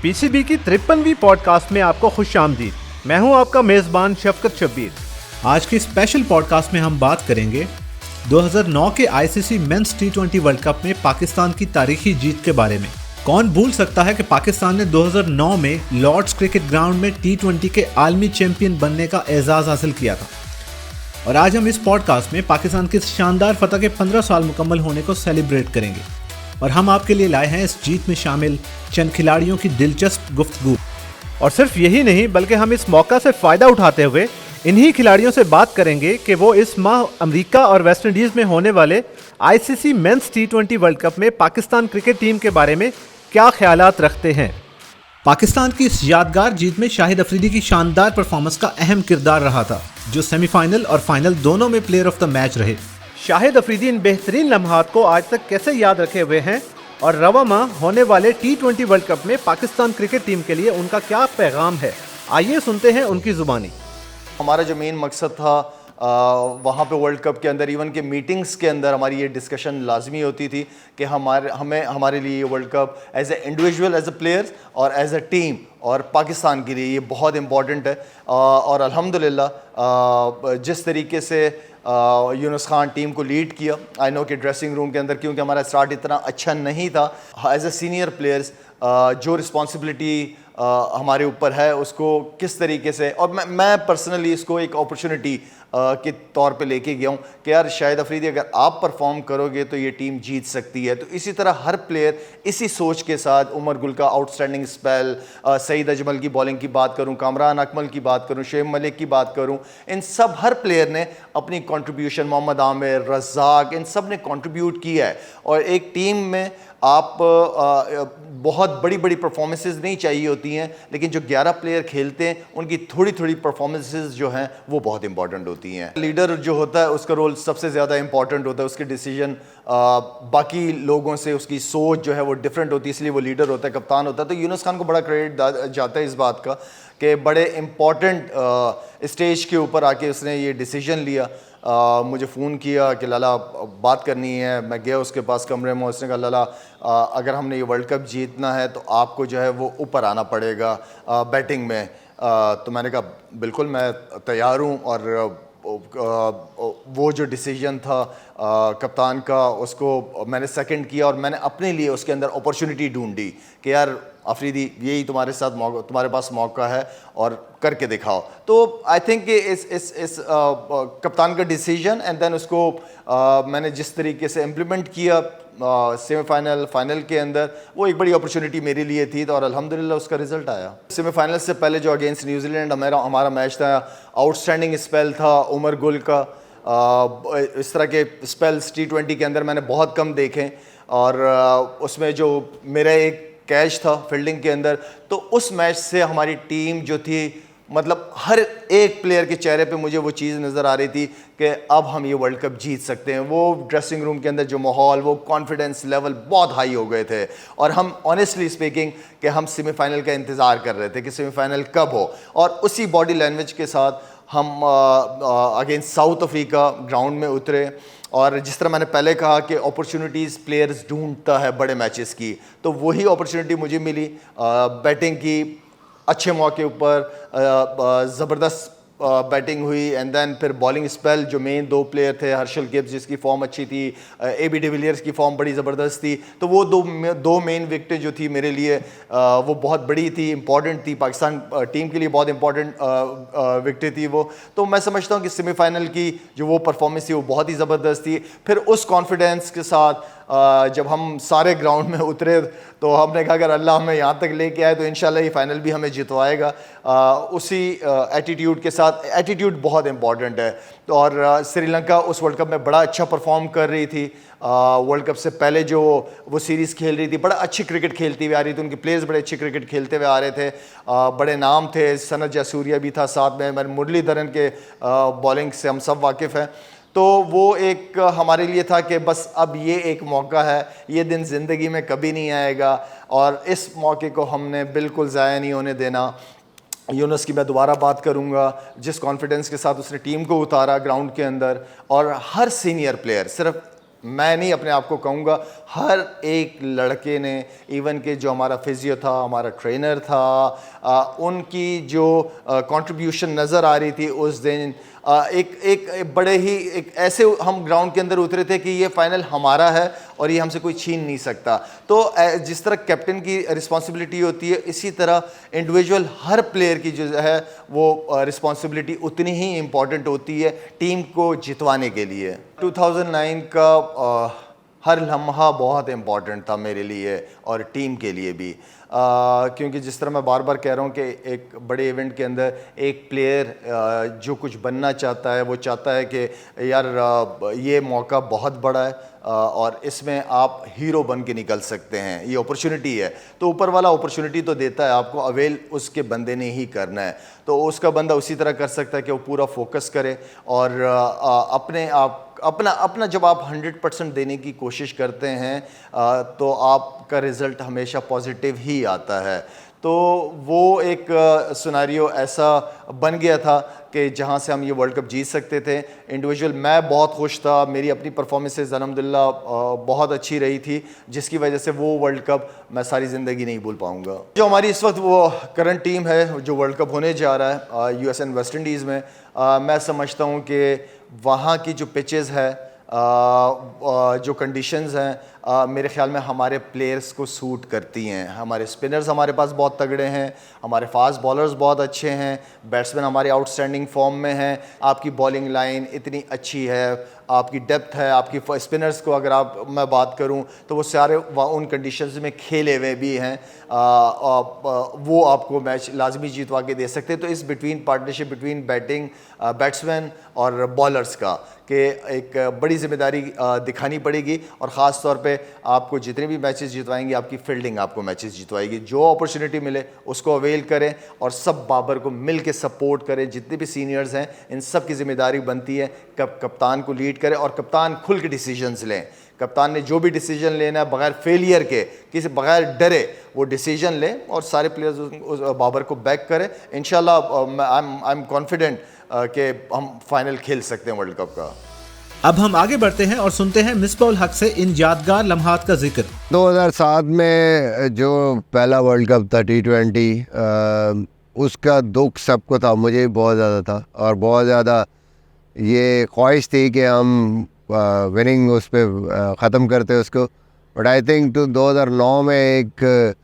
PCB की 53वीं podcast में आपको खुश आमदीद। मैं हूं आपका मेजबान शफकत शब्बीर। आज के स्पेशल पॉडकास्ट में हम बात करेंगे 2009 के आईसीसी मेंस टी20 वर्ल्ड कप में पाकिस्तान की तारीखी जीत के बारे में। कौन भूल सकता है कि पाकिस्तान ने 2009 में लॉर्ड्स क्रिकेट ग्राउंड में टी20 के आलमी चैंपियन बनने का एजाज हासिल किया था। और आज हम इस पॉडकास्ट में पाकिस्तान की शानदार फतह के 15 साल मुकम्मल होने को सेलिब्रेट करेंगे और हम आपके लिए लाए हैं इस जीत में शामिल चंद खिलाड़ियों की दिलचस्प गुफ्तगू। और सिर्फ यही नहीं बल्कि हम इस मौका से फ़ायदा उठाते हुए इन्हीं खिलाड़ियों से बात करेंगे कि वो इस माह अमेरिका और वेस्ट इंडीज़ में होने वाले आईसीसी मेंस टी20 वर्ल्ड कप में पाकिस्तान क्रिकेट टीम के बारे में क्या ख्यालात रखते हैं। पाकिस्तान की इस यादगार जीत में शाहिद अफरीदी की शानदार परफॉर्मेंस का अहम किरदार रहा था, जो सेमीफाइनल और फाइनल दोनों में प्लेयर ऑफ द मैच रहे। शाहिद अफरीदी इन बेहतरीन लम्हात को आज तक कैसे याद रखे हुए हैं और रवा माह होने वाले टी20 वर्ल्ड कप में पाकिस्तान क्रिकेट टीम के लिए उनका क्या पैगाम है, आइए सुनते हैं उनकी ज़ुबानी। हमारा जो मेन मकसद था वहाँ पे वर्ल्ड कप के अंदर, इवन के मीटिंग्स के अंदर हमारी ये डिस्कशन लाजमी होती थी कि हमारे लिए ये world cup as a individual, as a players और एज ए टीम और पाकिस्तान के लिए ये बहुत इम्पॉर्टेंट है। और अल्हम्दुलिल्लाह जिस तरीके से यूनुस खान टीम को लीड किया, आई नो कि ड्रेसिंग रूम के अंदर क्योंकि हमारा स्टार्ट इतना अच्छा नहीं था, एज ए सीनियर प्लेयर्स जो रिस्पॉन्सिबिलिटी हमारे ऊपर है उसको किस तरीके से, और मैं पर्सनली इसको एक अपॉर्चुनिटी के तौर पे लेके गया हूँ कि यार शाहिद अफरीदी अगर आप परफॉर्म करोगे तो ये टीम जीत सकती है। तो इसी तरह हर प्लेयर इसी सोच के साथ, उमर गुल का आउटस्टैंडिंग स्पेल, सईद अजमल की बॉलिंग की बात करूँ, कामरान अकमल की बात करूँ, शुएब मलिक की बात करूँ, इन सब हर प्लेयर ने अपनी कंट्रीब्यूशन, मोहम्मद आमिर, रज़ाक, इन सब ने कंट्रीब्यूट किया है। और एक टीम में आप बहुत बड़ी बड़ी परफॉर्मेंसेस नहीं चाहिए होती हैं, लेकिन जो 11 प्लेयर खेलते हैं उनकी थोड़ी थोड़ी परफॉर्मेंसेस जो हैं वो बहुत इंपॉर्टेंट होती हैं। लीडर जो होता है उसका रोल सबसे ज़्यादा इंपॉर्टेंट होता है, उसके डिसीजन बाकी लोगों से, उसकी सोच जो है वो डिफरेंट होती है, इसलिए वो लीडर होता है, कप्तान होता है। तो यूनुस खान को बड़ा क्रेडिट जाता है इस बात का कि बड़े इम्पॉर्टेंट स्टेज के ऊपर आके उसने ये डिसीजन लिया। मुझे फ़ोन किया कि लाला बात करनी है, मैं गया उसके पास कमरे में, उसने कहा लाला अगर हमने ये वर्ल्ड कप जीतना है तो आपको जो है वो ऊपर आना पड़ेगा बैटिंग में। तो मैंने कहा बिल्कुल मैं तैयार हूँ। और वो जो डिसीजन था कप्तान का, उसको मैंने सेकंड किया और मैंने अपने लिए उसके अंदर अपॉर्चुनिटी ढूंढी कि यार अफरीदी यही तुम्हारे साथ मौका, तुम्हारे पास मौका है और करके दिखाओ। तो आई थिंक कि इस कप्तान का डिसीजन एंड देन उसको मैंने जिस तरीके से इम्प्लीमेंट किया सेमीफाइनल फाइनल के अंदर, वो एक बड़ी अपॉर्चुनिटी मेरे लिए थी। तो और अल्हम्दुलिल्लाह उसका रिजल्ट आया। सेमीफाइनल से पहले जो अगेंस्ट न्यूजीलैंड हमारा मैच था, आउटस्टैंडिंग स्पेल था उमर गुल का। इस तरह के स्पेल्स टी20 के अंदर मैंने बहुत कम देखे। और उसमें जो मेरा एक कैच था फील्डिंग के अंदर, तो उस मैच से हमारी टीम जो थी, मतलब हर एक प्लेयर के चेहरे पे मुझे वो चीज़ नज़र आ रही थी कि अब हम ये वर्ल्ड कप जीत सकते हैं। वो ड्रेसिंग रूम के अंदर जो माहौल, वो कॉन्फिडेंस लेवल बहुत हाई हो गए थे। और हम ऑनेस्टली स्पीकिंग कि हम सेमीफाइनल का इंतज़ार कर रहे थे कि सेमीफाइनल कब हो। और उसी बॉडी लैंग्वेज के साथ हम अगेंस्ट साउथ अफ्रीका ग्राउंड में उतरे। और जिस तरह मैंने पहले कहा कि अपॉर्चुनिटीज़ प्लेयर्स ढूंढता है बड़े मैचेस की, तो वही अपॉर्चुनिटी मुझे मिली बैटिंग की। अच्छे मौके ऊपर ज़बरदस्त बैटिंग हुई एंड देन फिर बॉलिंग स्पेल। जो मेन दो प्लेयर थे, हर्षल गिब्स जिसकी फॉर्म अच्छी थी, AB डिविलियर्स की फॉर्म बड़ी ज़बरदस्त थी, तो वो दो मेन विकेटें जो थी मेरे लिए वो बहुत बड़ी थी, इंपॉर्टेंट थी, पाकिस्तान टीम के लिए बहुत इंपॉर्टेंट विकेटें थी वो। तो मैं समझता हूँ कि सेमीफाइनल की जो वो परफॉर्मेंस थी वो बहुत ही ज़बरदस्त थी। फिर उस कॉन्फिडेंस के साथ जब हम सारे ग्राउंड में उतरे तो हमने कहा अगर अल्लाह हमें यहाँ तक लेके आए तो इंशाल्लाह ये फाइनल भी हमें जितवाएगा। उसी एटीट्यूड के साथ, एटीट्यूड बहुत इंपॉर्टेंट है। तो और श्रीलंका उस वर्ल्ड कप में बड़ा अच्छा परफॉर्म कर रही थी। वर्ल्ड कप से पहले जो वो सीरीज़ खेल रही थी, बड़ा अच्छी क्रिकेट खेलती हुई आ रही थी, उनके प्लेयर्स बड़े अच्छी क्रिकेट खेलते हुए आ रहे थे। बड़े नाम थे, सनत जयसूर्या भी था साथ में, मुरलीधरन के बॉलिंग से हम सब वाकिफ़ हैं। तो वो एक हमारे लिए था कि बस अब ये एक मौका है, ये दिन ज़िंदगी में कभी नहीं आएगा और इस मौके को हमने बिल्कुल ज़ाया नहीं होने देना। यूनुस की मैं दोबारा बात करूंगा, जिस कॉन्फिडेंस के साथ उसने टीम को उतारा ग्राउंड के अंदर, और हर सीनियर प्लेयर, सिर्फ मैं नहीं अपने आप को कहूँगा, हर एक लड़के ने, इवन के जो हमारा फिजियो था, हमारा ट्रेनर था, उनकी जो कंट्रीब्यूशन नज़र आ रही थी उस दिन, एक बड़े ही एक ऐसे हम ग्राउंड के अंदर उतरे थे कि ये फाइनल हमारा है और ये हमसे कोई छीन नहीं सकता। तो जिस तरह कैप्टन की रिस्पॉन्सिबिलिटी होती है, इसी तरह इंडिविजुअल हर प्लेयर की जो है वो रिस्पॉन्सिबिलिटी उतनी ही इम्पॉर्टेंट होती है टीम को जितवाने के लिए। 2009 का हर लम्हा बहुत इम्पॉर्टेंट था मेरे लिए और टीम के लिए भी, क्योंकि जिस तरह मैं बार बार कह रहा हूँ कि एक बड़े इवेंट के अंदर एक प्लेयर जो कुछ बनना चाहता है, वो चाहता है कि यार ये मौका बहुत बड़ा है और इसमें आप हीरो बन के निकल सकते हैं, ये अपॉर्चुनिटी है। तो ऊपर वाला अपॉर्चुनिटी तो देता है आपको, अवेल उसके बंदे ने ही करना है। तो उसका बंदा उसी तरह कर सकता है कि वो पूरा फोकस करे और अपने आप अपना जब आप 100% देने की कोशिश करते हैं तो आपका रिज़ल्ट हमेशा पॉजिटिव ही आता है। तो वो एक सिनेरियो ऐसा बन गया था कि जहाँ से हम ये वर्ल्ड कप जीत सकते थे। इंडिविजुअल मैं बहुत खुश था, मेरी अपनी परफॉर्मेंसेस अल्हम्दुलिल्लाह बहुत अच्छी रही थी, जिसकी वजह से वो वर्ल्ड कप मैं सारी ज़िंदगी नहीं भूल पाऊँगा। जो हमारी इस वक्त वो करंट टीम है जो वर्ल्ड कप होने जा रहा है यूएस एंड वेस्ट इंडीज़ में, मैं समझता हूँ कि वहाँ की जो पिचेस है, जो कंडीशंस हैं, मेरे ख्याल में हमारे प्लेयर्स को सूट करती हैं। हमारे स्पिनर्स हमारे पास बहुत तगड़े हैं, हमारे फास्ट बॉलर्स बहुत अच्छे हैं, बैट्समैन हमारे आउटस्टैंडिंग फॉर्म में हैं, आपकी बॉलिंग लाइन इतनी अच्छी है, आपकी डेप्थ है, आपकी स्पिनर्स को अगर मैं बात करूं तो वो सारे उन कंडीशंस में खेले हुए भी हैं, वो आपको मैच लाजमी जीतवा के दे सकते हैं। तो इस पार्टनरशिप बिटवीन बैट्समैन और बॉलर्स का कि एक बड़ी जिम्मेदारी दिखानी पड़ेगी और ख़ास तौर पे आपको जितने भी मैचेस जितवाएंगे, आपकी फील्डिंग आपको मैचेस जितवाएगी। जो अपॉर्चुनिटी मिले उसको अवेल करें और सब बाबर को मिल के सपोर्ट करें। जितने भी सीनियर्स हैं इन सब की जिम्मेदारी बनती है कप्तान को लीड करें और कप्तान खुल के डिसीजंस लें। कप्तान ने जो भी डिसीजन लेना है बगैर फेलियर के, किसी बगैर डरे वो डिसीजन लें और सारे प्लेयर्स उस बाबर को बैक करें। इंशाल्लाह आई एम कॉन्फिडेंट कि हम फाइनल खेल सकते हैं वर्ल्ड कप का। अब हम आगे बढ़ते हैं और सुनते हैं मिसबाह-उल हक से इन यादगार लम्हात का जिक्र। 2007 में जो पहला वर्ल्ड कप था T20, उसका दुख सबको था, मुझे भी बहुत ज़्यादा था और बहुत ज़्यादा ये ख्वाहिश थी कि हम विनिंग उस पर ख़त्म करते उसको। बट आई थिंक 2009 में एक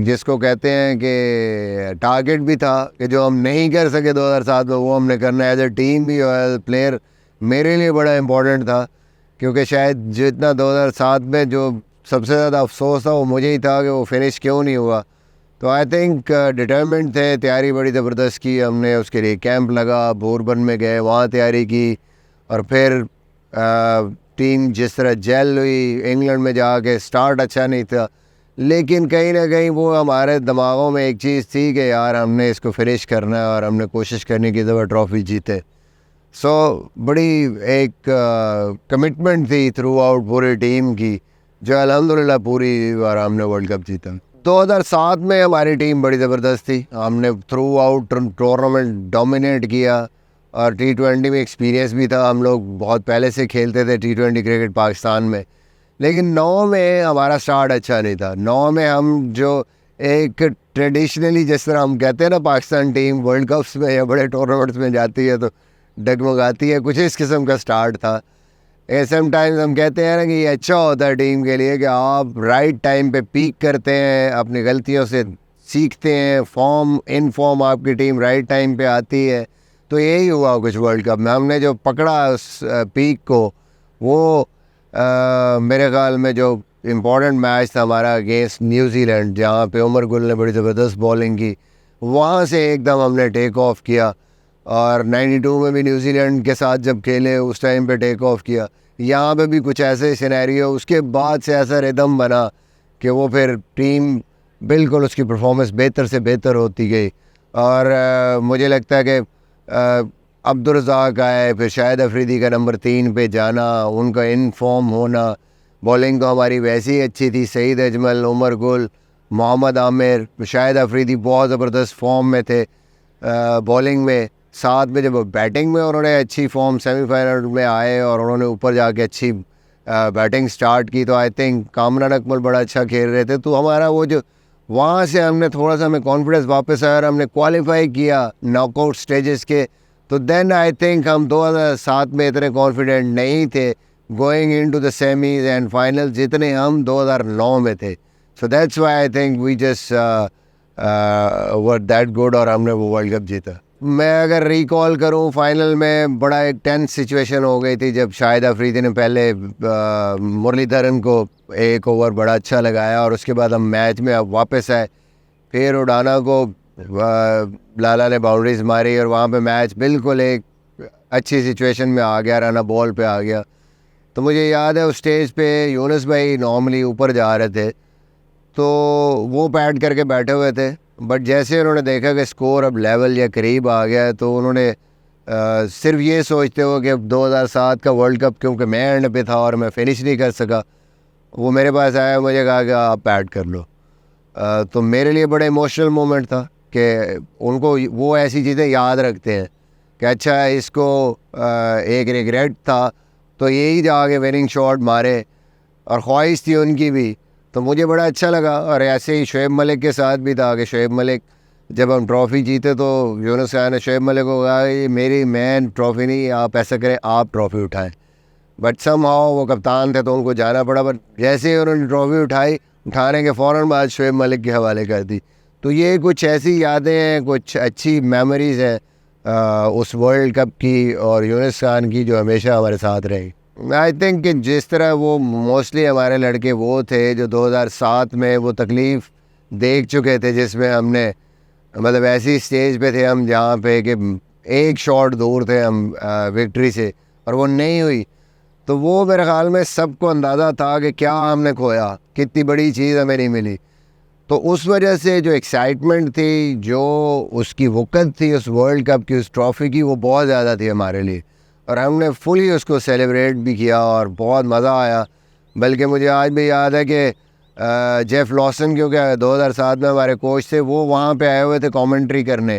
जिसको कहते हैं कि टारगेट भी था कि जो हम नहीं कर सके 2007 में, वो हमने करना एज ए टीम भी और एज ए प्लेयर मेरे लिए बड़ा इम्पोर्टेंट था, क्योंकि शायद जितना 2007 में जो सबसे ज़्यादा अफसोस था वो मुझे ही था कि वो फिनिश क्यों नहीं हुआ। तो आई थिंक डिटर्मेंट थे, तैयारी बड़ी ज़बरदस्त की हमने, उसके लिए कैंप लगा, बोरबन में गए, वहाँ तैयारी की और फिर टीम जिस तरह जेल हुई, इंग्लैंड में जाके स्टार्ट अच्छा नहीं था, लेकिन कहीं ना कहीं वो हमारे दिमागों में एक चीज़ थी कि यार हमने इसको फिनिश करना है और हमने कोशिश करने की दफ़ा ट्रॉफ़ी जीते। सो बड़ी एक कमिटमेंट थी थ्रू आउट पूरी टीम की, जो अल्हम्दुलिल्लाह पूरी बार हमने वर्ल्ड कप जीता। 2007 में हमारी टीम बड़ी ज़बरदस्त थी, हमने थ्रू आउट टूर्नामेंट डोमिनेट किया और T20 में एक्सपीरियंस भी था, हम लोग बहुत पहले से खेलते थे T20 क्रिकेट पाकिस्तान में। लेकिन 9 में हमारा स्टार्ट अच्छा नहीं था। 9 में हम जो एक ट्रेडिशनली जिस तरह हम कहते हैं ना, पाकिस्तान टीम वर्ल्ड कप्स में या बड़े टूर्नामेंट्स में जाती है तो डगमगाती है, कुछ इस किस्म का स्टार्ट था। समटाइम्स हम कहते हैं ना कि ये अच्छा होता है टीम के लिए कि आप राइट टाइम पे पीक करते हैं, अपनी गलतियों से सीखते हैं, इन फॉर्म आपकी टीम राइट टाइम पे आती है। तो यही हुआ कुछ वर्ल्ड कप में, हमने जो पकड़ा उस पीक को, वो मेरे ख्याल में जो इम्पोर्टेंट मैच था हमारा अगेंस्ट न्यूजीलैंड, जहाँ पे उमर गुल ने बड़ी ज़बरदस्त बॉलिंग की, वहाँ से एकदम हमने टेक ऑफ किया। और 92 में भी न्यूजीलैंड के साथ जब खेले उस टाइम पे टेक ऑफ किया। यहाँ पे भी कुछ ऐसे सिनेरियो, उसके बाद से ऐसा रिदम बना कि वो फिर टीम बिल्कुल उसकी परफॉर्मेंस बेहतर से बेहतर होती गई। और मुझे लगता है कि अब्दुल रज़ाक आए, फिर शाहिद अफरीदी का नंबर 3 पे जाना, उनका इन फॉर्म होना, बॉलिंग तो हमारी वैसे ही अच्छी थी, सईद अजमल, उमर गुल, मोहम्मद आमिर, शाहिद अफरीदी बहुत ज़बरदस्त फॉर्म में थे बॉलिंग में, 2007 में जब वो बैटिंग में उन्होंने अच्छी फॉर्म सेमीफाइनल में आए और उन्होंने ऊपर जाके अच्छी बैटिंग स्टार्ट की, तो आई थिंक कामरान अकमल बड़ा अच्छा खेल रहे थे। तो हमारा वो जो वहाँ से हमने थोड़ा सा हमें कॉन्फिडेंस वापस आया और हमने क्वालिफाई किया नॉकआउट स्टेजेस के। तो देन आई थिंक हम 2007 में इतने कॉन्फिडेंट नहीं थे going into the semis and final जितने हम 2009 में थे। So that's why I think we just were that good और हमने वो वर्ल्ड कप जीता। मैं अगर रिकॉल करूं, फाइनल में बड़ा एक टेंस सिचुएशन हो गई थी जब शाहिद अफरीदी ने पहले मुरलीधरन को एक ओवर बड़ा अच्छा लगाया और उसके बाद हम मैच में अब वापस आए, फिर उडाना को लाला ने बाउंड्रीज मारी और वहाँ पे मैच बिल्कुल एक अच्छी सिचुएशन में आ गया, रन बॉल पे आ गया। तो मुझे याद है उस स्टेज पे यूनुस भाई नॉर्मली ऊपर जा रहे थे तो वो पैड करके बैठे हुए थे, बट जैसे उन्होंने देखा कि स्कोर अब लेवल या करीब आ गया है तो उन्होंने सिर्फ ये सोचते हुए कि अब 2007 का वर्ल्ड कप क्योंकि मैं एंड पे था और मैं फिनिश नहीं कर सका, वो मेरे पास आया, मुझे कहा कि आप पैड कर लो। तो मेरे लिए बड़ा इमोशनल मोमेंट था कि उनको वो ऐसी चीज़ें याद रखते हैं कि अच्छा इसको एक रिग्रेट था तो यही जाके विनिंग शॉट मारे और ख्वाहिश थी उनकी भी। तो मुझे बड़ा अच्छा लगा। और ऐसे ही शोएब मलिक के साथ भी था कि शोएब मलिक जब हम ट्रॉफ़ी जीते तो यूनुस खान ने शोएब मलिक को कहा ये मेरी मैन ट्रॉफ़ी नहीं, आप ऐसा करें आप ट्रॉफ़ी उठाएं। बट समहाउ वो कप्तान थे तो उनको जाना पड़ा, बट जैसे ही उन्होंने ट्रॉफ़ी उठाई, उठाने के फ़ौरन बाद शोएब मलिक के हवाले कर दी। तो ये कुछ ऐसी यादें हैं, कुछ अच्छी मेमोरीज़ हैं उस वर्ल्ड कप की और यूनुस खान की जो हमेशा हमारे साथ रही। आई थिंक कि जिस तरह वो मोस्टली हमारे लड़के वो थे जो 2007 में वो तकलीफ़ देख चुके थे जिसमें हमने मतलब ऐसी स्टेज पे थे हम जहाँ पे कि एक शॉट दूर थे हम विक्ट्री से और वो नहीं हुई। तो वो मेरे ख़्याल में सबको अंदाज़ा था कि क्या हमने खोया, कितनी बड़ी चीज़ हमें नहीं मिली। तो उस वजह से जो एक्साइटमेंट थी, जो उसकी वक़्त थी उस वर्ल्ड कप की, उस ट्रॉफ़ी की, वो बहुत ज़्यादा थी हमारे लिए और हमने फुली उसको सेलिब्रेट भी किया और बहुत मज़ा आया। बल्कि मुझे आज भी याद है कि जेफ लॉसन क्योंकि 2007 में हमारे कोच थे, वो वहाँ पे आए हुए थे कमेंट्री करने।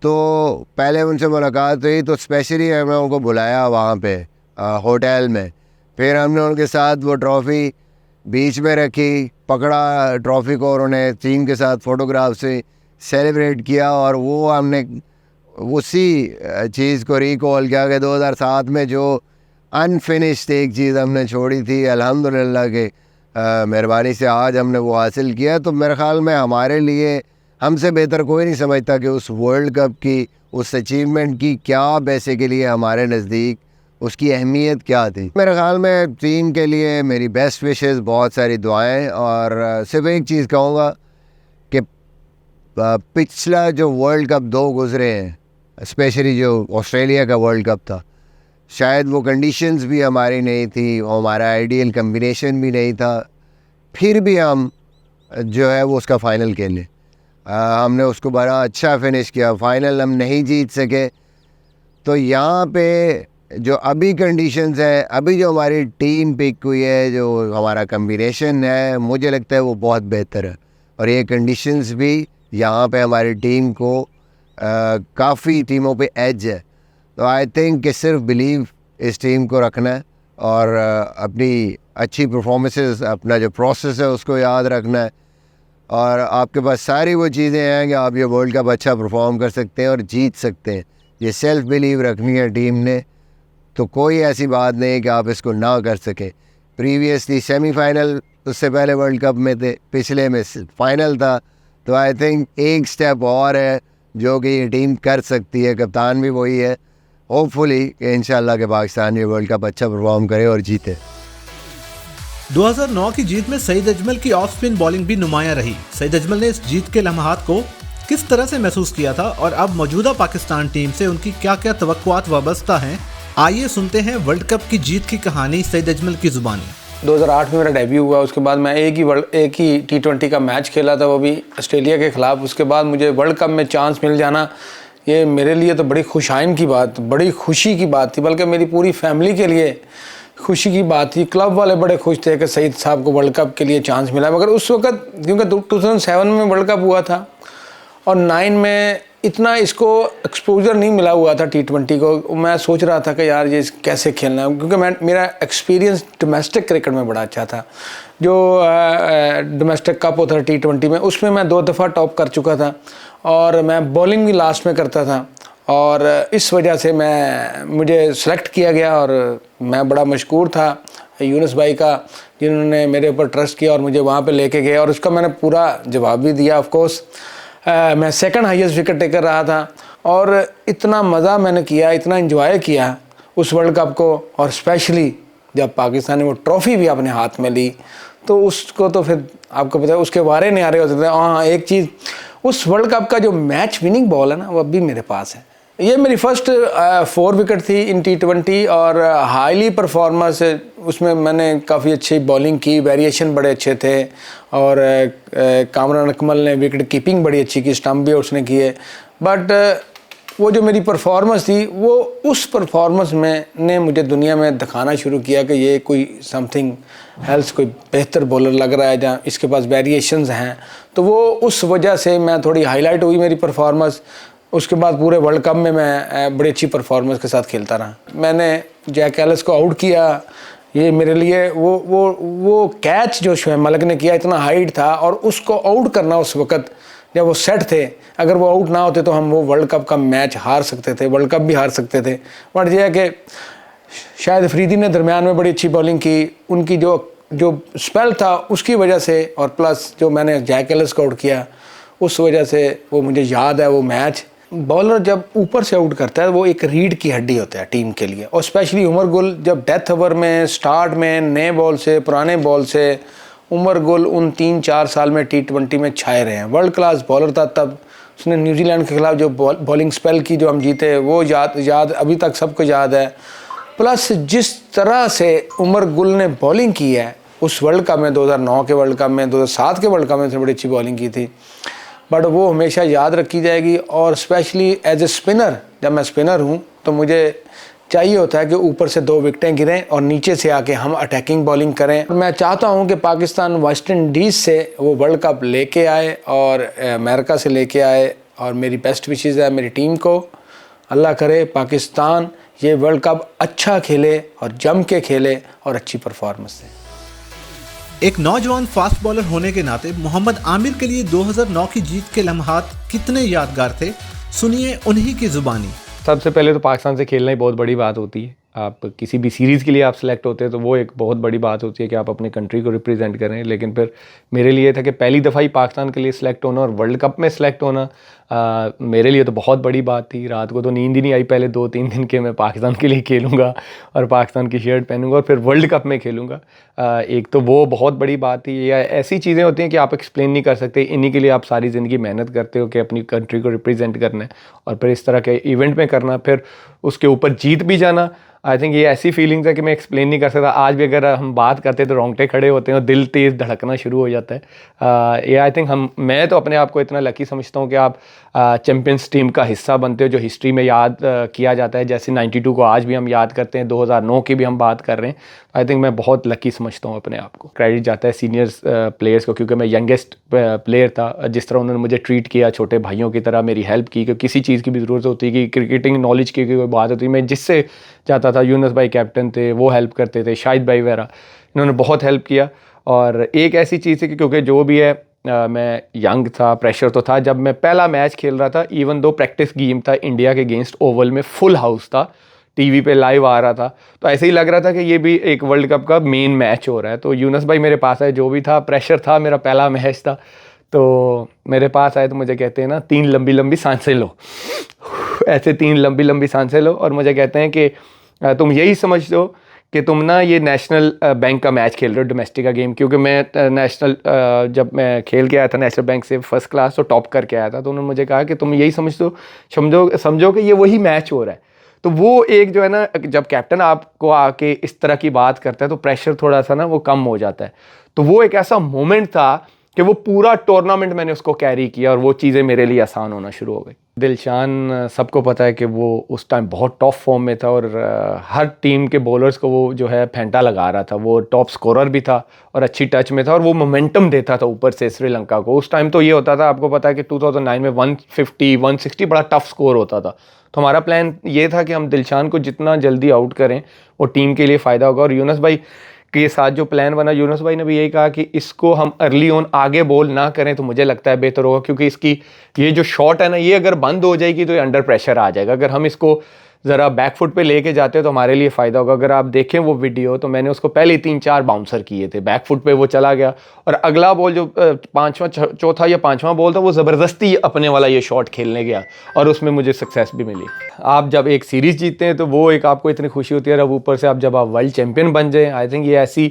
तो पहले उनसे मुलाकात हुई तो स्पेशली हमने उनको बुलाया वहाँ पे होटल में, फिर हमने उनके साथ वो ट्रॉफ़ी बीच में रखी, पकड़ा ट्रॉफ़ी को और उन्हें टीम के साथ फ़ोटोग्राफ से सेलिब्रेट किया और वो हमने उसी चीज़ को रिकॉल किया कि 2007 में जो अनफिनिश्ड एक चीज़ हमने छोड़ी थी, अल्हम्दुलिल्लाह के मेहरबानी से आज हमने वो हासिल किया। तो मेरे ख़्याल में हमारे लिए हमसे बेहतर कोई नहीं समझता कि उस वर्ल्ड कप की, उस अचीवमेंट की क्या बेसिकली हमारे नज़दीक उसकी अहमियत क्या थी। मेरे ख़्याल में टीम के लिए मेरी बेस्ट विशेस, बहुत सारी दुआएं और सिर्फ एक चीज़ कहूँगा कि पिछला जो वर्ल्ड कप 2 गुज़रे हैं, स्पेशली जो ऑस्ट्रेलिया का वर्ल्ड कप था, शायद वो कंडीशंस भी हमारी नहीं थी और हमारा आइडियल कम्बिनेशन भी नहीं था, फिर भी हम जो है वो उसका फ़ाइनल खेले। हमने उसको बड़ा अच्छा फिनिश किया। फ़ाइनल हम नहीं जीत सके तो यहाँ पे जो अभी कंडीशंस हैं, अभी जो हमारी टीम पिक हुई है, जो हमारा कम्बिनेशन है, मुझे लगता है वो बहुत बेहतर है और ये कंडीशंस भी यहाँ पे हमारी टीम को काफ़ी टीमों पे एज है। तो आई थिंक कि सिर्फ बिलीव इस टीम को रखना है और अपनी अच्छी परफॉर्मेंसेस, अपना जो प्रोसेस है उसको याद रखना है और आपके पास सारी वो चीज़ें हैं कि आप ये वर्ल्ड कप अच्छा परफॉर्म कर सकते हैं और जीत सकते हैं। ये सेल्फ बिलीव रखनी है टीम ने, तो कोई ऐसी बात नहीं है कि आप इसको ना कर सकें। प्रीवियसली सेमीफाइनल, उससे पहले वर्ल्ड कप में थे, पिछले में फाइनल था। तो आई थिंक एक स्टेप और है जो कि ये टीम कर सकती है, कप्तान भी वही है। होपफुली इंशाल्लाह के पाकिस्तान ये वर्ल्ड कप अच्छा परफॉर्म करे और जीते। 2009 की जीत में सईद अजमल की ऑफ स्पिन बॉलिंग भी नुमायां रही। सईद अजमल ने इस जीत के लम्हात को किस तरह से महसूस किया था और अब मौजूदा पाकिस्तान टीम से उनकी क्या क्या तवक्कुआत वाबस्ता हैं, आइए सुनते हैं वर्ल्ड कप की जीत की कहानी सईद अजमल की ज़ुबानी। 2008 में मेरा डेब्यू हुआ, उसके बाद मैं एक ही T20 का मैच खेला था, वो भी ऑस्ट्रेलिया के ख़िलाफ़। उसके बाद मुझे वर्ल्ड कप में चांस मिल जाना, ये मेरे लिए तो बड़ी खुशाइन की बात, बड़ी खुशी की बात थी, बल्कि मेरी पूरी फैमिली के लिए खुशी की बात थी। क्लब वाले बड़े खुश थे कि सईद साहब को वर्ल्ड कप के लिए चांस मिला। मगर उस वक्त क्योंकि 2007 में वर्ल्ड कप हुआ था और 9 में इतना इसको एक्सपोजर नहीं मिला हुआ था T20 को। मैं सोच रहा था कि यार ये कैसे खेलना है, क्योंकि मेरा एक्सपीरियंस डोमेस्टिक क्रिकेट में बड़ा अच्छा था। जो डोमेस्टिक कप होता था T20 में, उसमें मैं 2 दफ़ा टॉप कर चुका था और मैं बॉलिंग भी लास्ट में करता था, और इस वजह से मुझे सेलेक्ट किया गया। और मैं बड़ा मशकूर था यूनुस भाई का, जिन्होंने मेरे ऊपर ट्रस्ट किया और मुझे वहाँ पे लेके गए, और उसका मैंने पूरा जवाब भी दिया। ऑफ कोर्स मैं सेकंड हाईएस्ट विकेट टेकर रहा था, और इतना मज़ा मैंने किया, इतना एंजॉय किया उस वर्ल्ड कप को। और स्पेशली जब पाकिस्तान ने वो ट्रॉफ़ी भी अपने हाथ में ली, तो उसको तो फिर आपको पता है उसके वारे नहीं आ रहे होते थे। हाँ, एक चीज़, उस वर्ल्ड कप का जो मैच विनिंग बॉल है ना, वो अभी मेरे पास है। ये मेरी फर्स्ट 4 विकेट थी इन T20, और हाईली परफॉर्मेंस, उसमें मैंने काफ़ी अच्छी बॉलिंग की, वेरिएशन बड़े अच्छे थे, और कामरान अकमल ने विकेट कीपिंग बड़ी अच्छी की, स्टंप भी उसने किए। बट वो जो मेरी परफॉर्मेंस थी, वो उस परफॉर्मेंस में ने मुझे दुनिया में दिखाना शुरू किया कि ये कोई समथिंग एल्स, कोई बेहतर बॉलर लग रहा है, जहाँ इसके पास वेरिएशंस हैं। तो वो उस वजह से मैं थोड़ी हाईलाइट हुई मेरी परफॉर्मेंस। उसके बाद पूरे वर्ल्ड कप में मैं बड़ी अच्छी परफॉर्मेंस के साथ खेलता रहा। मैंने जैक एलिस को आउट किया। ये मेरे लिए वो कैच जो शोएब मलिक ने किया, इतना हाइट था, और उसको आउट करना उस वक़्त जब वो सेट थे, अगर वो आउट ना होते तो हम वो वर्ल्ड कप का मैच हार सकते थे, वर्ल्ड कप भी हार सकते थे। बट यह है कि शायद अफरीदी ने दरमियान में बड़ी अच्छी बॉलिंग की, उनकी जो स्पेल था उसकी वजह से, और प्लस जो मैंने जैक एलिस को आउट किया उस वजह से वो मुझे याद है वो मैच। बॉलर जब ऊपर से आउट करता है, वो एक रीढ़ की हड्डी होता है टीम के लिए, और स्पेशली उमर गुल जब डेथ ओवर में, स्टार्ट में, नए बॉल से, पुराने बॉल से, उमर गुल उन 3-4 साल में T20 में छाए रहे हैं। वर्ल्ड क्लास बॉलर था तब। उसने न्यूजीलैंड के खिलाफ जो बॉलिंग स्पेल की, जो हम जीते, वो याद अभी तक सबको याद है। प्लस जिस तरह से उमर गुल ने बॉलिंग की है उस वर्ल्ड कप में, 2009 के वर्ल्ड कप में, 2007 के वर्ल्ड कप में उसने बड़ी अच्छी बॉलिंग की थी, बट वो हमेशा याद रखी जाएगी। और स्पेशली एज ए स्पिनर, जब मैं स्पिनर हूँ तो मुझे चाहिए होता है कि ऊपर से 2 विकेटें गिरें और नीचे से आके हम अटैकिंग बॉलिंग करें। मैं चाहता हूँ कि पाकिस्तान वेस्ट इंडीज़ से वो वर्ल्ड कप लेके आए और अमेरिका से लेके आए, और मेरी बेस्ट विशेज़ है मेरी टीम को। अल्लाह करे पाकिस्तान ये वर्ल्ड कप अच्छा खेले और जम के खेले और अच्छी परफॉर्मेंस दे। एक नौजवान फास्ट बॉलर होने के नाते मोहम्मद आमिर के लिए 2009 की जीत के लम्हात कितने यादगार थे, सुनिए उन्हीं की जुबानी। सबसे पहले तो पाकिस्तान से खेलना ही बहुत बड़ी बात होती है। आप किसी भी सीरीज़ के लिए आप सेलेक्ट होते हैं तो वो एक बहुत बड़ी बात होती है कि आप अपने कंट्री को रिप्रेजेंट करें। लेकिन फिर मेरे लिए था कि पहली दफ़ा ही पाकिस्तान के लिए सिलेक्ट होना और वर्ल्ड कप में सिलेक्ट होना मेरे लिए तो बहुत बड़ी बात थी। रात को तो नींद ही नहीं आई पहले 2-3 दिन के, मैं पाकिस्तान के लिए खेलूँगा और पाकिस्तान की शर्ट पहनूँगा और फिर वर्ल्ड कप में खेलूँगा। एक तो वो बहुत बड़ी बात थी। या ऐसी चीज़ें होती हैं कि आप एक्सप्लेन नहीं कर सकते, इन्हीं के लिए आप सारी ज़िंदगी मेहनत करते हो कि अपनी कंट्री को रिप्रेजेंट करना है और फिर इस तरह के इवेंट में करना, फिर उसके ऊपर जीत भी जाना। आई थिंक ये ऐसी फीलिंग्स है कि मैं एक्सप्लेन नहीं कर सकता। आज भी अगर हम बात करते हैं तो रोंगटे खड़े होते हैं और दिल तेज़ धड़कना शुरू हो जाता है। ये आई थिंक मैं तो अपने आप को इतना लकी समझता हूँ कि आप चैम्पियंस टीम का हिस्सा बनते हो जो हिस्ट्री में याद किया जाता है। जैसे 92 को आज भी हम याद करते हैं, 2009 की भी हम बात कर रहे हैं। आई थिंक मैं बहुत लकी समझता हूँ अपने आप को। क्रेडिट जाता है सीनियर्स प्लेयर्स को, क्योंकि मैं यंगेस्ट प्लेयर था। जिस तरह उन्होंने मुझे ट्रीट किया, छोटे भाइयों की तरह मेरी हेल्प की, क्योंकि किसी चीज़ की भी ज़रूरत होती है, कि क्रिकेटिंग नॉलेज की कोई बात होती है, मैं जिससे जाता था, यूनुस भाई कैप्टन थे, वो हेल्प करते थे, शाहिद भाई वगैरह, इन्होंने बहुत हेल्प किया। और एक ऐसी चीज़ है कि क्योंकि जो भी है मैं यंग था, प्रेशर तो था। जब मैं पहला मैच खेल रहा था, इवन दो प्रैक्टिस गेम था इंडिया के अगेंस्ट, ओवल में फुल हाउस था, टीवी पे लाइव आ रहा था, तो ऐसे ही लग रहा था कि ये भी एक वर्ल्ड कप का मेन मैच हो रहा है। तो यूनुस भाई मेरे पास आए, जो भी था प्रेशर था, मेरा पहला मैच था, तो मेरे पास आए तो मुझे कहते हैं ना, 3 लंबी लंबी सांसें लो, ऐसे 3 लंबी लंबी सांसें लो, और मुझे कहते हैं कि तुम यही समझ दो कि तुम ना ये नेशनल बैंक का मैच खेल रहे हो, डोमेस्टिक का गेम। क्योंकि मैं नेशनल जब मैं खेल के आया था नेशनल बैंक से फर्स्ट क्लास, तो टॉप करके आया था, तो उन्होंने मुझे कहा कि तुम यही समझ दो, समझो कि ये वही मैच हो रहा है। तो वो एक जो है ना, जब कैप्टन आपको आके इस तरह की बात करता है तो प्रेशर थोड़ा सा ना वो कम हो जाता है। तो वो एक ऐसा मोमेंट था कि वो पूरा टूर्नामेंट मैंने उसको कैरी किया और वो चीज़ें मेरे लिए आसान होना शुरू हो गई। दिलशान सबको पता है कि वो उस टाइम बहुत टॉप फॉर्म में था और हर टीम के बॉलर्स को वो जो है फेंटा लगा रहा था। वो टॉप स्कोरर भी था और अच्छी टच में था और वो मोमेंटम देता था ऊपर से श्रीलंका को। उस टाइम तो ये होता था, आपको पता है कि 2009 में 150 160 बड़ा टफ स्कोर होता था। तो हमारा प्लान ये था कि हम दिलशान को जितना जल्दी आउट करें वो टीम के लिए फ़ायदा होगा। और यूनुस भाई के साथ जो प्लान बना, यूनुस भाई ने भी यही कहा कि इसको हम अर्ली ऑन आगे बॉल ना करें तो मुझे लगता है बेहतर होगा, क्योंकि इसकी ये जो शॉट है ना, ये अगर बंद हो जाएगी तो ये अंडर प्रेशर आ जाएगा। अगर हम इसको ज़रा बैक फुट पे लेके जाते हैं तो हमारे लिए फ़ायदा होगा। अगर आप देखें वो वीडियो तो मैंने उसको पहले 3-4 बाउंसर किए थे, बैक फुट पे वो चला गया और अगला बॉल जो पांचवा चौथा या पांचवा बॉल था वो ज़बरदस्ती अपने वाला ये शॉट खेलने गया और उसमें मुझे सक्सेस भी मिली। आप जब एक सीरीज़ जीतते हैं तो वो एक आपको इतनी खुशी होती है, अब ऊपर से आप जब आप वर्ल्ड चैम्पियन बन जाए, आई थिंक ये ऐसी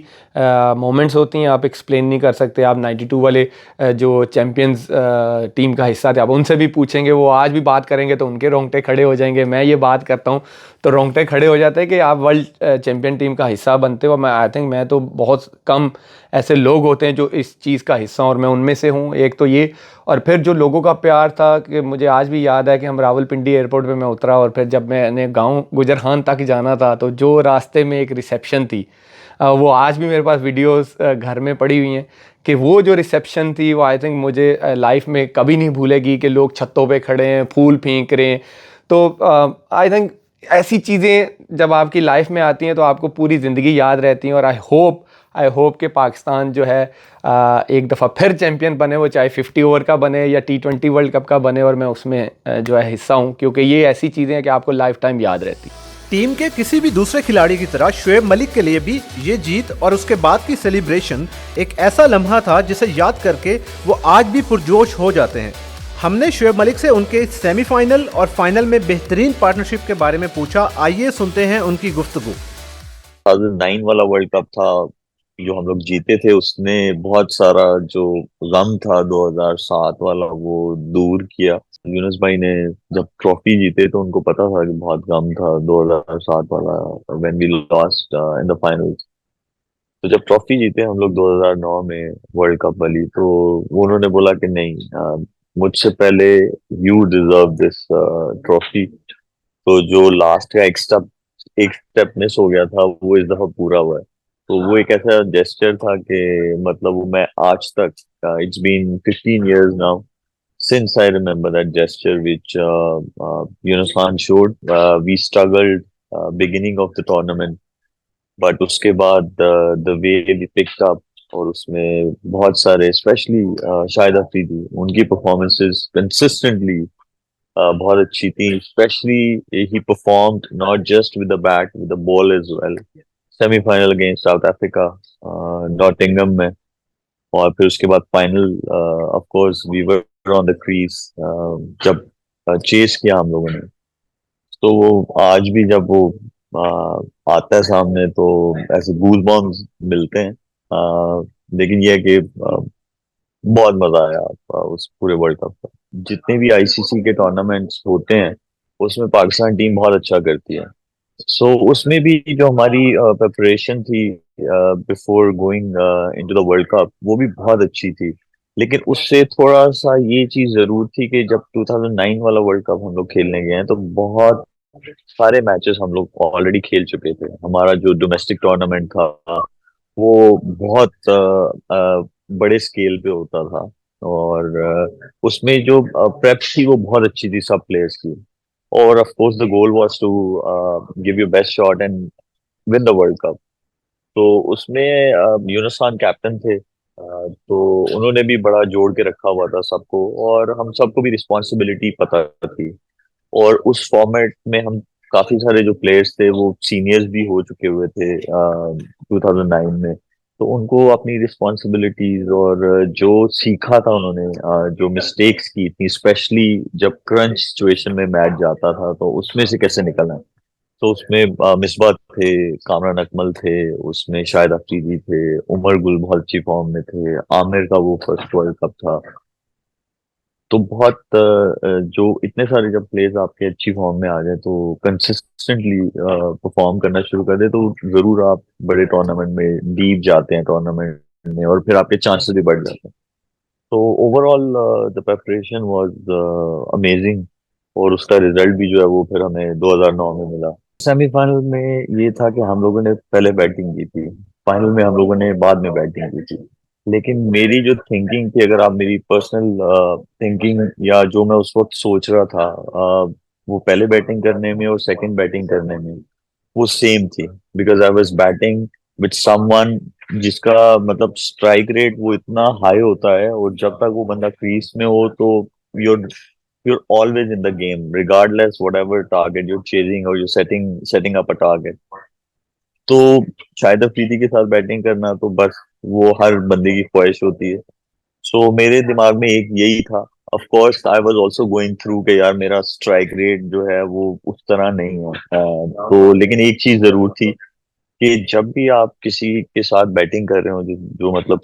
मोमेंट्स होती हैं आप एक्सप्लेन नहीं कर सकते। आप 92 वाले जो चैम्पियंस टीम का हिस्सा थे, आप उनसे भी पूछेंगे, वो आज भी बात करेंगे तो उनके रोंगटे खड़े हो जाएंगे। मैं ये बात करता हूँ तो रोंगटे खड़े हो जाते हैं कि आप वर्ल्ड चैम्पियन टीम का हिस्सा बनते हो। मैं आई थिंक मैं तो बहुत कम ऐसे लोग होते हैं जो इस चीज़ का हिस्सा, और मैं उनमें से हूँ। एक तो ये, और फिर जो लोगों का प्यार था कि मुझे आज भी याद है कि हम रावलपिंडी एयरपोर्ट पे मैं उतरा और फिर जब मैंने गांव गुजरहान तक जाना था तो जो रास्ते में एक रिसेप्शन थी, वो आज भी मेरे पास वीडियोस घर में पड़ी हुई हैं कि वो जो रिसेप्शन थी वो आई थिंक मुझे लाइफ में कभी नहीं भूलेगी कि लोग छतों पे खड़े हैं, फूल फेंक रहे हैं। तो आई थिंक ऐसी चीज़ें जब आपकी लाइफ में आती हैं तो आपको पूरी ज़िंदगी याद रहती हैं। और आई होप कि पाकिस्तान जो है एक दफ़ा फिर चैम्पियन बने, वो चाहे 50 ओवर का बने या T20 वर्ल्ड कप का बने, और मैं उसमें जो है हिस्सा हूँ, क्योंकि ये ऐसी चीज़ें हैं कि आपको लाइफ टाइम याद रहती। टीम के किसी भी दूसरे खिलाड़ी की तरह शुएब मलिक के लिए भी ये जीत और उसके बाद की सेलिब्रेशन एक ऐसा लम्हा था जिसे याद करके वो आज भी पुरजोश हो जाते हैं। हमने शुएब मलिक से उनके सेमीफाइनल और फाइनल में बेहतरीन पार्टनरशिप के बारे में पूछा। आइए सुनते हैं उनकी गुफ्तगू। 2009 वाला वर्ल्ड कप था जो हम लोग जीते थे, उसने बहुत सारा जो गम था 2007 वाला वो दूर किया। यूनुस भाई ने जब ट्रॉफी जीते तो उनको पता था कि बहुत गम था 2007 वाला, when we lost in the finals. तो जब ट्रॉफी जीते हम लोग 2009 में वर्ल्ड कप वाली, तो वो उन्होंने बोला कि नहीं, मुझसे पहले यू डिजर्व दिस ट्रॉफी। तो जो लास्ट का एक स्टेप मिस हो गया था वो इस दफा पूरा हुआ है। तो वो एक ऐसा जेस्चर था कि मतलब वो मैं आज तक, it's been 15 years now since I remember that gesture which Yunus Khan showed. We struggled beginning of the tournament, but उसके बाद the way we picked up, और उसमें बहुत सारे स्पेशली शाहिद अफरीदी, उनकी परफॉर्मेंसेस कंसिस्टेंटली बहुत अच्छी थी। Specially he performed not just with the bat, with the ball as well. Semifinal against South Africa Nottingham में, और फिर उसके बाद final of course we were on the crease जब चेस किया हम लोगों ने। तो वो आज भी जब वो आता है सामने तो ऐसे गूज बॉम्ब्स मिलते हैं। लेकिन ये है कि बहुत मजा आया उस पूरे वर्ल्ड कप का। जितने भी आईसीसी के टूर्नामेंट्स होते हैं उसमें पाकिस्तान टीम बहुत अच्छा करती है। सो उसमें भी जो हमारी प्रिपरेशन थी before going into the world cup वो भी बहुत अच्छी थी। लेकिन उससे थोड़ा सा ये चीज जरूर थी कि जब 2009 वाला वर्ल्ड कप हम लोग खेलने गए हैं तो बहुत सारे मैचेस हम लोग ऑलरेडी खेल चुके थे। हमारा जो डोमेस्टिक टूर्नामेंट था वो बहुत बड़े स्केल पे होता था, और उसमें जो प्रेप थी वो बहुत अच्छी थी सब प्लेयर्स की। और of course the goal was to give you best shot and win the world cup. तो उसमें यूनुस खान कैप्टन थे, तो उन्होंने भी बड़ा जोड़ के रखा हुआ था सबको, और हम सबको भी रिस्पॉन्सिबिलिटी पता थी। और उस फॉर्मेट में हम काफी सारे जो प्लेयर्स थे वो सीनियर्स भी हो चुके हुए थे 2009 में। तो उनको अपनी रिस्पॉन्सिबिलिटीज और जो सीखा था उन्होंने, जो मिस्टेक्स की थी स्पेशली जब क्रंच सिचुएशन में मैच जाता था तो उसमें से कैसे निकलना है। तो उसमें मिसबा थे, कामरान अकमल थे, उसमें शाहिद अफरीदी थे, उमर गुल बहुत अच्छी फॉर्म में थे, आमिर का वो फर्स्ट वर्ल्ड कप था। तो बहुत जो इतने सारे जब प्लेयर्स आपके अच्छी फॉर्म में आ जाए तो कंसिस्टेंटली परफॉर्म करना शुरू कर दे तो जरूर आप बड़े टूर्नामेंट में डीप जाते हैं टूर्नामेंट में, और फिर आपके चांसेस भी बढ़ जाते हैं। तो overall the preparation was amazing, और उसका रिजल्ट भी जो है वो फिर हमें 2009 में मिला। सेमीफाइनल में ये था कि हम लोगों ने पहले बैटिंग की थी, फाइनल में हम लोगों ने बाद में बैटिंग की थी। लेकिन मेरी जो थिंकिंग थी, अगर आप मेरी पर्सनल थिंकिंग या जो मैं उस वक्त सोच रहा था, वो पहले बैटिंग करने में और सेकंड बैटिंग करने में वो सेम थी। Because I was batting with someone जिसका मतलब स्ट्राइक रेट वो इतना हाई होता है, और जब तक वो बंदा क्रीज में हो तो your you're always in the game regardless whatever target you're chasing or you're setting up a target. तो शाहिद अफरीदी के साथ बैटिंग करना तो बस वो हर बंदे की ख्वाहिश होती है। सो मेरे दिमाग में एक यही था। Of course I was also going through के यार मेरा स्ट्राइक रेट जो है वो उस तरह नहीं है। तो लेकिन एक चीज जरूर थी कि जब भी आप किसी के साथ बैटिंग कर रहे हो जो मतलब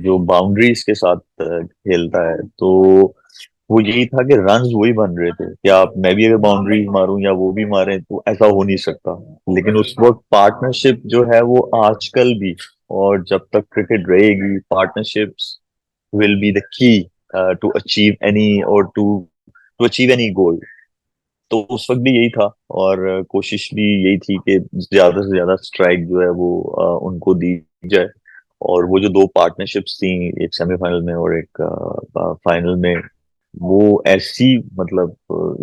जो बाउंड्रीज के साथ खेलता है, तो वो यही था कि रन्स वही बन रहे थे कि आप मैं भी अगर बाउंड्रीज मारूं या वो भी मारे तो ऐसा हो नहीं सकता। लेकिन उस वक्त पार्टनरशिप जो है वो आजकल भी, और जब तक क्रिकेट रहेगी, partnerships will be the key to achieve any or to achieve any goal. तो उस वक्त भी यही था, और कोशिश भी यही थी कि ज्यादा से ज्यादा स्ट्राइक जो है वो उनको दी जाए। और वो जो दो पार्टनरशिप्स थी, एक सेमीफाइनल में और एक फाइनल में, वो ऐसी मतलब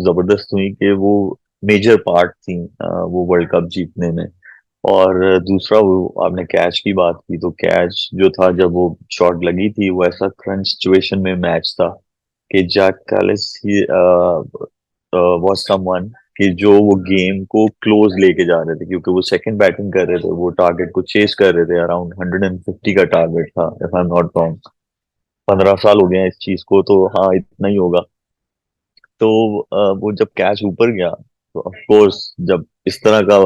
जबरदस्त हुई कि वो मेजर पार्ट थी वो वर्ल्ड कप जीतने में। और दूसरा वो आपने कैच की बात की, तो कैच जो था जब वो शॉट लगी थी, वो ऐसा क्रंच सिचुएशन में मैच था कि जैक कैलिस वाज समवन कि जो वो गेम को क्लोज लेके जा रहे थे, क्योंकि वो सेकंड बैटिंग कर रहे थे, वो टारगेट को चेस कर रहे थे। अराउंड 150 का टारगेट था if I am not wrong. 15 साल हो गए हैं इस चीज को, तो हाँ इतना ही होगा। तो वो जब कैच ऊपर गया, तो ऑफ कोर्स जब इस तरह का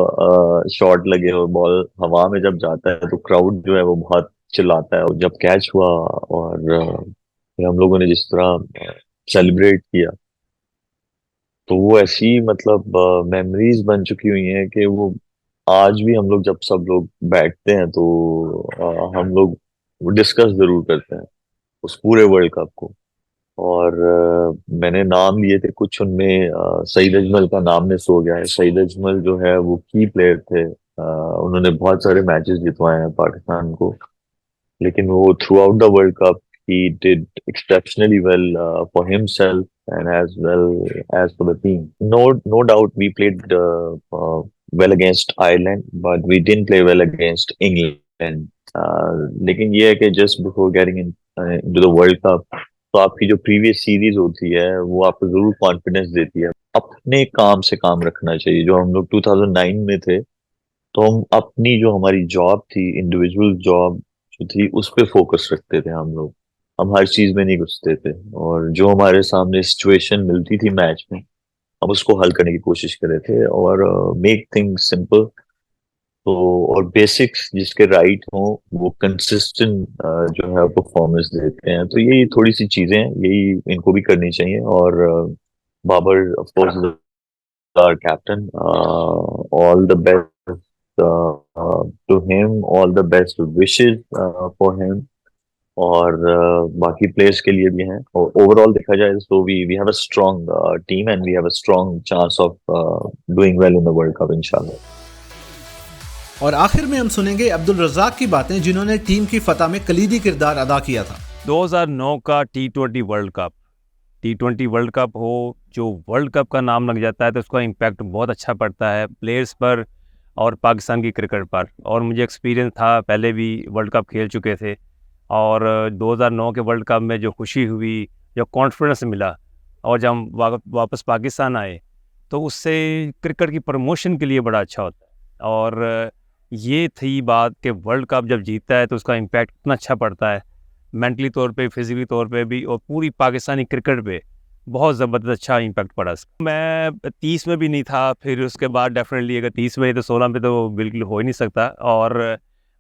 शॉट लगे और बॉल हवा में जब जाता है तो क्राउड जो है वो बहुत चिल्लाता है। और जब कैच हुआ और फिर हम लोगों ने जिस तरह सेलिब्रेट किया, तो वो ऐसी मतलब मेमोरीज बन चुकी हुई हैं कि वो आज भी हम लोग जब सब लोग बैठते हैं तो हम लोग डिस्कस जरूर करते हैं उस पूरे वर्ल्ड कप को। और मैंने नाम लिए थे कुछ, उनमें सईद अजमल का नाम मिस हो गया है। सईद अजमल जो है वो की प्लेयर थे, उन्होंने बहुत सारे मैचेस जितवाए हैं पाकिस्तान को। लेकिन वो through out the world cup he did exceptionally well for himself and as well as for the team. No doubt we played well against Ireland, but we didn't play well against England. लेकिन ये है कि just before getting into the World Cup, तो आपकी जो previous series होती है वो आपको जरूर कॉन्फिडेंस देती है। अपने काम से काम रखना चाहिए। जो हम लोग 2009 में थे, तो हम अपनी जो हमारी जॉब थी, इंडिविजुअल जॉब जो थी, उस पे फोकस रखते थे हम लोग। हम हर चीज में नहीं घुसते थे, और जो हमारे सामने सिचुएशन मिलती थी मैच में, हम उसको हल करने की कोशिश कर रहे थे और मेक थिंग्स सिंपल। तो और बेसिक्स जिसके राइट हो वो कंसिस्टेंट जो है परफॉर्मेंस देते हैं। तो यही थोड़ी सी चीजें हैं, यही इनको भी करनी चाहिए। और Babar of course our captain, all the best to him, all the best wishes for him, और बाकी प्लेयर्स के लिए भी हैं। और ओवरऑल देखा जाए तो we have a strong team and we have a strong chance of doing well in the world cup इंशाल्लाह। और आखिर में हम सुनेंगे अब्दुल रज़ाक की बातें, जिन्होंने टीम की फतह में कलीदी किरदार अदा किया था। 2009 का T20 world cup, T20 world cup हो, जो वर्ल्ड कप का नाम लग जाता है तो उसका इम्पैक्ट बहुत अच्छा पड़ता है प्लेयर्स पर और पाकिस्तान की क्रिकेट पर। और मुझे एक्सपीरियंस था, पहले भी वर्ल्ड कप खेल चुके थे, और 2009 के वर्ल्ड कप में जो खुशी हुई, जो कॉन्फिडेंस मिला, और जब हम वापस पाकिस्तान आए तो उससे क्रिकेट की प्रमोशन के लिए बड़ा अच्छा होता है। और ये थी बात कि वर्ल्ड कप जब जीतता है तो उसका इम्पैक्ट इतना अच्छा पड़ता है, मेंटली तौर पे, फिजिकली तौर पे भी, और पूरी पाकिस्तानी क्रिकेट पे बहुत ज़बरदस्त अच्छा इम्पैक्ट पड़ा। मैं 30 में भी नहीं था, फिर उसके बाद डेफिनेटली अगर 30 में तो 16 में तो बिल्कुल हो ही नहीं सकता। और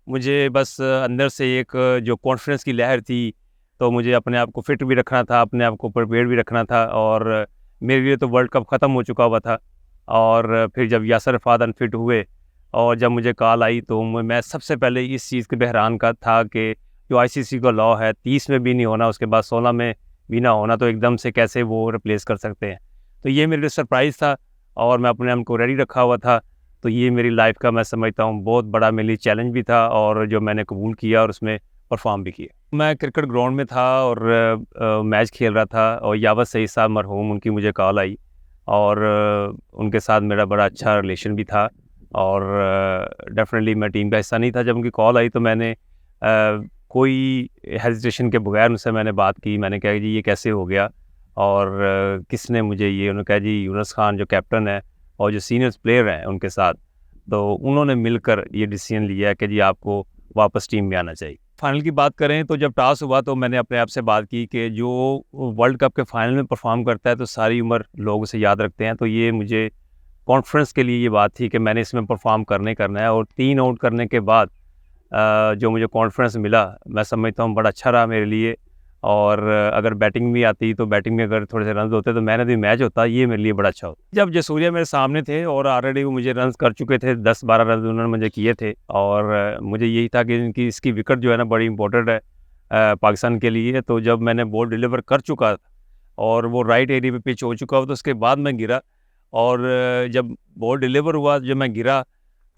मुझे बस अंदर से एक जो कॉन्फिडेंस की लहर थी, तो मुझे अपने आप को फिट भी रखना था, अपने आप को प्रिपेयर भी रखना था। और मेरे लिए तो वर्ल्ड कप ख़त्म हो चुका हुआ था, और फिर जब यासर अरफात अनफिट हुए और जब मुझे कॉल आई, तो मैं सबसे पहले इस चीज़ के बहरान का था कि जो आईसीसी का लॉ है 30 में भी नहीं होना, उसके बाद 16 में भी ना होना, तो एकदम से कैसे वो रिप्लेस कर सकते हैं। तो ये मेरे लिए सरप्राइज़ था और मैं अपने आप को रेडी रखा हुआ था। तो ये मेरी लाइफ का मैं समझता हूँ बहुत बड़ा मेरे लिए चैलेंज भी था और जो मैंने कबूल किया और उसमें परफॉर्म भी किया। मैं क्रिकेट ग्राउंड में था और मैच खेल रहा था और यावत सईद साहब मरहूम, उनकी मुझे कॉल आई और उनके साथ मेरा बड़ा अच्छा रिलेशन भी था और डेफिनेटली मैं टीम का हिस्सा नहीं था। जब उनकी कॉल आई तो मैंने कोई हेजिटेशन के बगैर उनसे मैंने बात की। मैंने कहा जी ये कैसे हो गया और किसने मुझे ये, उन्होंने कहा जी यूनुस खान जो कैप्टन है और जो सीनियर प्लेयर हैं उनके साथ, तो उन्होंने मिलकर ये डिसीजन लिया कि जी आपको वापस टीम में आना चाहिए। फाइनल की बात करें तो जब टॉस हुआ तो मैंने अपने आप से बात की कि जो वर्ल्ड कप के फाइनल में परफॉर्म करता है तो सारी उम्र लोग उसे याद रखते हैं। तो ये मुझे कॉन्फ्रेंस के लिए ये बात थी कि मैंने इसमें परफॉर्म करना है और 3 आउट करने के बाद जो मुझे कॉन्फिडेंस मिला मैं समझता हूँ बड़ा अच्छा रहा मेरे लिए। और अगर बैटिंग भी आती तो बैटिंग में अगर थोड़े से रन होते तो मैंने भी मैच होता, ये मेरे लिए बड़ा अच्छा होता। जब जसूरिया मेरे सामने थे और ऑलरेडी वो मुझे रन कर चुके थे, 10-12 रन उन्होंने मुझे किए थे और मुझे यही था कि इनकी इसकी विकेट जो है ना बड़ी इंपॉर्टेंट है पाकिस्तान के लिए। तो जब मैंने बॉल डिलीवर कर चुका और वो राइट एरिया पे पिच हो चुका तो उसके बाद मैं गिरा और जब बॉल डिलीवर हुआ, जब मैं गिरा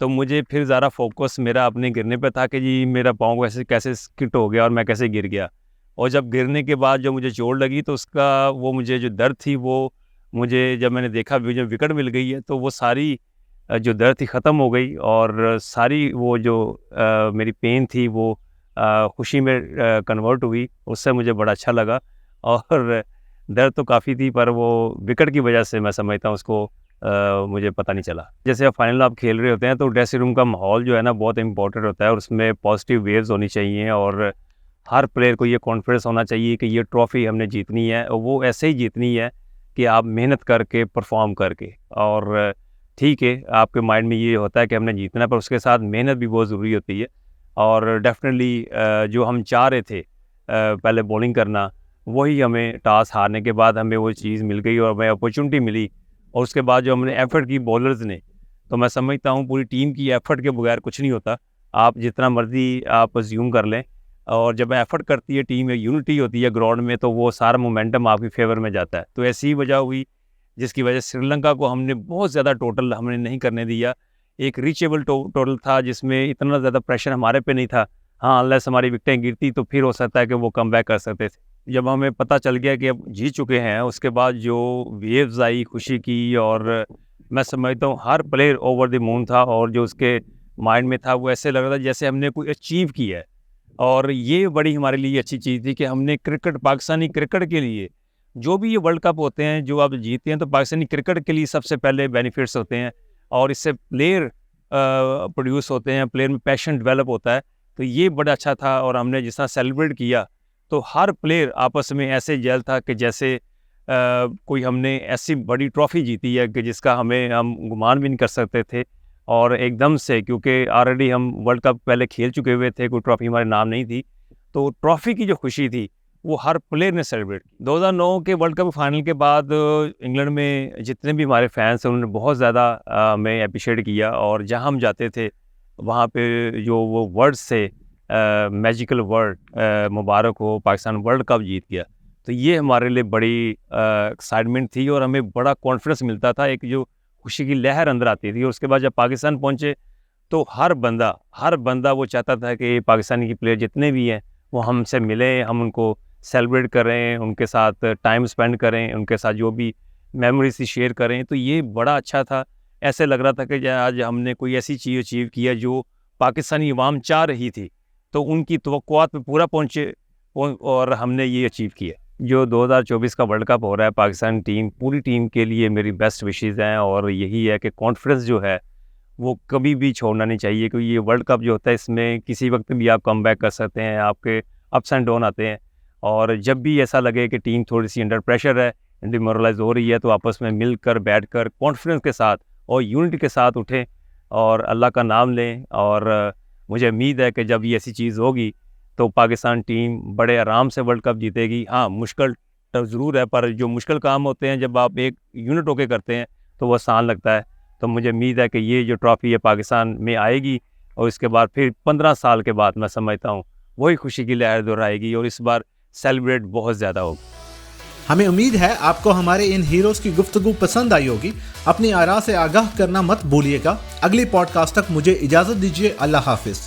तो मुझे फिर ज़्यादा फोकस मेरा अपने गिरने पे था कि जी मेरा पाँव कैसे कैसे स्किट हो गया और मैं कैसे गिर गया। और जब गिरने के बाद जो मुझे चोट लगी तो उसका वो मुझे जो दर्द थी वो मुझे जब मैंने देखा जब विकेट मिल गई है तो वो सारी जो दर्द थी ख़त्म हो गई और सारी वो जो मेरी पेन थी वो खुशी में कन्वर्ट हुई। उससे मुझे बड़ा अच्छा लगा और दर्द तो काफ़ी थी पर वो विकेट की वजह से मैं समझता हूँ उसको मुझे पता नहीं चला। जैसे आप फाइनल आप खेल रहे होते हैं तो ड्रेसिंग रूम का माहौल जो है ना बहुत इंपॉर्टेंट होता है और उसमें पॉजिटिव वेव्स होनी चाहिए और हर प्लेयर को ये कॉन्फिडेंस होना चाहिए कि ये ट्रॉफ़ी हमने जीतनी है और वो ऐसे ही जीतनी है कि आप मेहनत करके परफॉर्म करके। और ठीक है आपके माइंड में ये होता है कि हमने जीतना है पर उसके साथ मेहनत भी बहुत ज़रूरी होती है। और डेफिनेटली जो हम चाह रहे थे पहले बॉलिंग करना, वही हमें टॉस हारने के बाद हमें वो चीज़ मिल गई और हमें अपॉर्चुनिटी मिली। और उसके बाद जो हमने एफ़र्ट की बॉलर्स ने, तो मैं समझता हूँ पूरी टीम की एफ़र्ट के बगैर कुछ नहीं होता। आप जितना मर्ज़ी आप अज्यूम कर लें और जब एफ़र्ट करती है टीम में, यूनिटी होती है ग्राउंड में, तो वो सारा मोमेंटम आपकी फेवर में जाता है। तो ऐसी ही वजह हुई जिसकी वजह से श्रीलंका को हमने बहुत ज़्यादा टोटल हमने नहीं करने दिया। एक रीचेबल टोटल था जिसमें इतना ज़्यादा प्रेशर हमारे पे नहीं था। हाँ, अनलेस हमारी विकेटें गिरती तो फिर हो सकता है कि वो कम बैक कर सकते थे। जब हमें पता चल गया कि अब जीत चुके हैं, उसके बाद जो वेव्स आई खुशी की, और मैं समझता हूँ हर प्लेयर ओवर द मून था और जो उसके माइंड में था वो ऐसे लग रहा था जैसे हमने कोई अचीव किया है। और ये बड़ी हमारे लिए अच्छी चीज़ थी कि हमने क्रिकेट, पाकिस्तानी क्रिकेट के लिए जो भी ये वर्ल्ड कप होते हैं जो आप जीतते हैं तो पाकिस्तानी क्रिकेट के लिए सबसे पहले बेनिफिट्स होते हैं और इससे प्लेयर प्रोड्यूस होते हैं, प्लेयर में पैशन डेवलप होता है। तो ये बड़ा अच्छा था और हमने जिस तरह सेलिब्रेट किया तो हर प्लेयर आपस में ऐसे जेल था कि जैसे कोई हमने ऐसी बड़ी ट्रॉफ़ी जीती है कि जिसका हम गुमान भी नहीं कर सकते थे। और एकदम से, क्योंकि ऑलरेडी हम वर्ल्ड कप पहले खेल चुके हुए थे, कोई ट्रॉफ़ी हमारे नाम नहीं थी, तो ट्रॉफ़ी की जो खुशी थी वो हर प्लेयर ने सेलिब्रेट की। 2009 के वर्ल्ड कप फाइनल के बाद इंग्लैंड में जितने भी हमारे फैंस हैं उन्होंने बहुत ज़्यादा हमें अप्रिशिएट किया और जहाँ हम जाते थे वहाँ पे जो वो वर्ड्स थे, मैजिकल वर्ड, मुबारक हो पाकिस्तान वर्ल्ड कप जीत गया। तो ये हमारे लिए बड़ी एक्साइटमेंट थी और हमें बड़ा कॉन्फिडेंस मिलता था, एक जो खुशी की लहर अंदर आती थी। और उसके बाद जब पाकिस्तान पहुँचे तो हर बंदा वो चाहता था कि पाकिस्तानी के प्लेयर जितने भी हैं वो हमसे मिलें, हम उनको सेलिब्रेट करें, उनके साथ टाइम स्पेंड करें, उनके साथ जो भी मेमोरीज शेयर करें। तो ये बड़ा अच्छा था। ऐसे लग रहा था कि आज हमने कोई ऐसी चीज़ अचीव किया जो पाकिस्तानी अवाम चाह रही थी, तो उनकी तवक्कुआत पे पूरा पहुँचे और हमने ये अचीव किया। जो 2024 का वर्ल्ड कप हो रहा है, पाकिस्तान टीम, पूरी टीम के लिए मेरी बेस्ट विशेज़ हैं और यही है कि कॉन्फिडेंस जो है वो कभी भी छोड़ना नहीं चाहिए, क्योंकि ये वर्ल्ड कप जो होता है इसमें किसी वक्त भी आप कम बैक कर सकते हैं, आपके अप्स एंड डाउन आते हैं। और जब भी ऐसा लगे कि टीम थोड़ी सी अंडर प्रेशर है, डिमोरलाइज हो रही है, तो आपस में मिलकर बैठकर कॉन्फिडेंस के साथ और यूनिटी के साथ उठें और अल्लाह का नाम लें। और मुझे उम्मीद है कि जब ये ऐसी चीज़ होगी तो पाकिस्तान टीम बड़े आराम से वर्ल्ड कप जीतेगी। हाँ, मुश्किल तो ज़रूर है, पर जो मुश्किल काम होते हैं जब आप एक यूनिट होकर करते हैं तो वो आसान लगता है। तो मुझे उम्मीद है कि ये जो ट्रॉफ़ी है पाकिस्तान में आएगी और इसके बाद फिर 15 साल के बाद मैं समझता हूँ वही खुशी की लहर दोहराएगी और इस बार सेलिब्रेट बहुत ज़्यादा होगा। हमें उम्मीद है आपको हमारे इन हीरोज़ की गुफ्तगू पसंद आई होगी। अपनी आरा से आगाह करना मत भूलिएगा। अगली पॉडकास्ट तक मुझे इजाज़त दीजिए। अल्लाह हाफिज़।